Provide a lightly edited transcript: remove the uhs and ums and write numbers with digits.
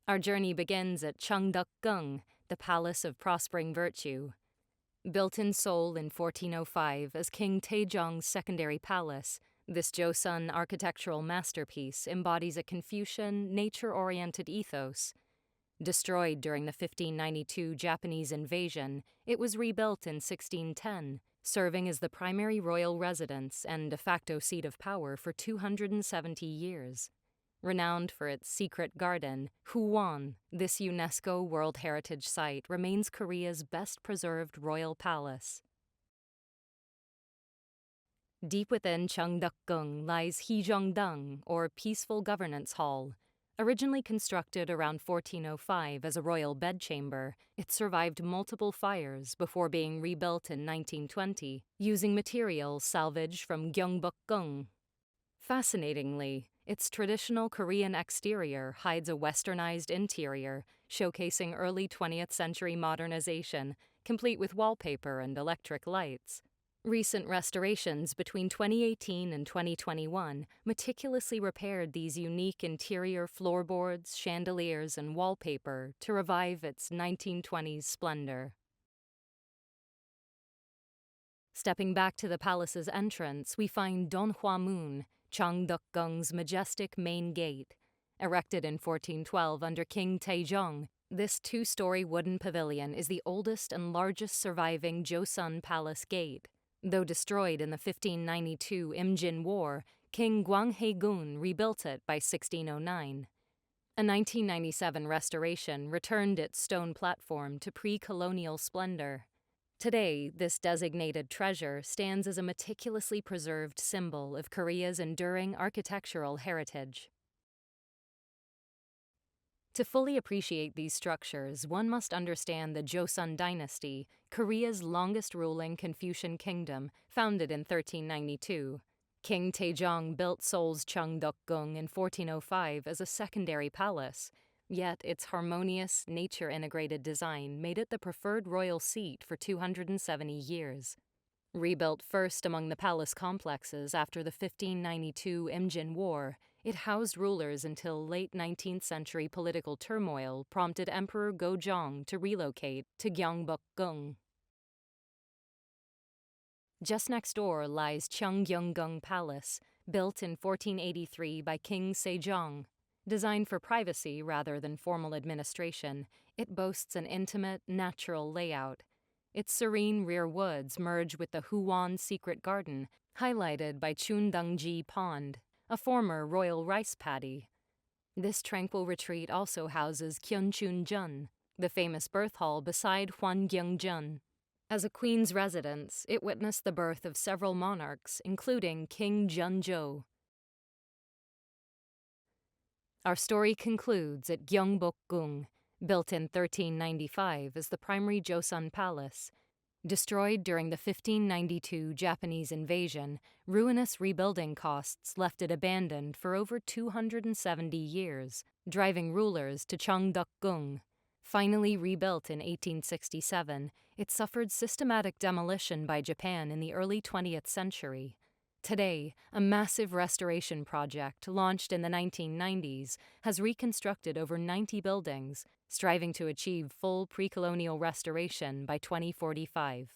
Our journey begins at Changdeokgung, the Palace of Prospering Virtue. Built in Seoul in 1405 as King Taejong's secondary palace, this Joseon architectural masterpiece embodies a Confucian, nature-oriented ethos. Destroyed during the 1592 Japanese invasion, it was rebuilt in 1610, serving as the primary royal residence and de facto seat of power for 270 years. Renowned for its secret garden, Hwon, this UNESCO World Heritage Site remains Korea's best-preserved royal palace. Deep within Changdeokgung lies Hyeongdong, or Peaceful Governance Hall. Originally constructed around 1405 as a royal bedchamber, it survived multiple fires before being rebuilt in 1920, using materials salvaged from Gyeongbokgung. Fascinatingly, its traditional Korean exterior hides a westernized interior, showcasing early 20th century modernization, complete with wallpaper and electric lights. Recent restorations between 2018 and 2021 meticulously repaired these unique interior floorboards, chandeliers, and wallpaper to revive its 1920s splendor. Stepping back to the palace's entrance, we find Donhwamun, Changdeokgung's majestic main gate. Erected in 1412 under King Taejong, this two-story wooden pavilion is the oldest and largest surviving Joseon palace gate. Though destroyed in the 1592 Imjin War, King Gyeonghaegun rebuilt it by 1609. A 1997 restoration returned its stone platform to pre-colonial splendor. Today, this designated treasure stands as a meticulously preserved symbol of Korea's enduring architectural heritage. To fully appreciate these structures, one must understand the Joseon Dynasty, Korea's longest-ruling Confucian kingdom, founded in 1392. King Taejong built Seoul's Changdeokgung in 1405 as a secondary palace, yet its harmonious, nature-integrated design made it the preferred royal seat for 270 years. Rebuilt first among the palace complexes after the 1592 Imjin War, it housed rulers until late 19th century political turmoil prompted Emperor Gojong to relocate to Gyeongbokgung. Just next door lies Changgyeonggung Palace, built in 1483 by King Sejong. Designed for privacy rather than formal administration, it boasts an intimate, natural layout. Its serene rear woods merge with the Hwon Secret Garden, highlighted by Chundangji Pond, a former royal rice paddy. This tranquil retreat also houses Gyeonchunjeon, the famous birth hall beside Hwangyeongjeon. As a queen's residence, it witnessed the birth of several monarchs, including King Jeonjo. Our story concludes at Gyeongbokgung, built in 1395 as the primary Joseon palace. Destroyed during the 1592 Japanese invasion, ruinous rebuilding costs left it abandoned for over 270 years, driving rulers to Changdeokgung. Finally rebuilt in 1867, it suffered systematic demolition by Japan in the early 20th century. Today, a massive restoration project launched in the 1990s has reconstructed over 90 buildings, striving to achieve full pre-colonial restoration by 2045.